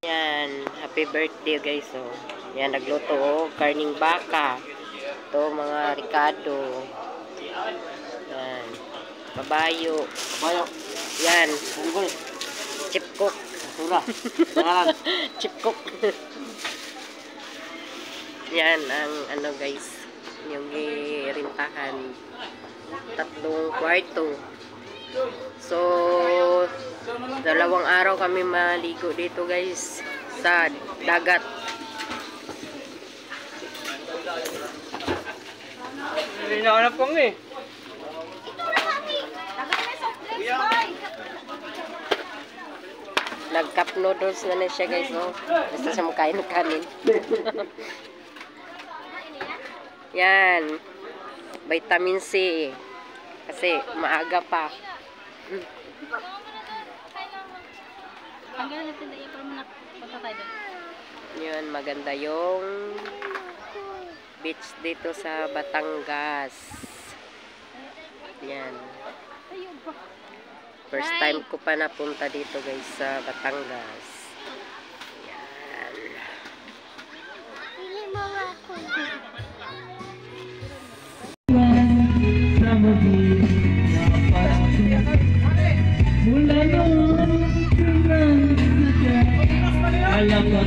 Yan, happy birthday guys. So, yan, nagluto karning baka. Ito, mga ricado. Yan, babayo. Yan, chip cook. Chip cook. Yan, ang ano guys, yung rintahan. 3 kwarto. So, 2 araw kami maligo dito guys sa dagat. Hindi na alam pong eh. Nag-cup noodles na siya guys. Oh. Basta siya makain ng kanin. Yan. Vitamin C. Kasi maaga pa. Yun, maganda yung beach dito sa Batangas. Yan. First time ko pa napunta dito guys sa Batangas. Yan. Mula noon, pinang sadya, alam ko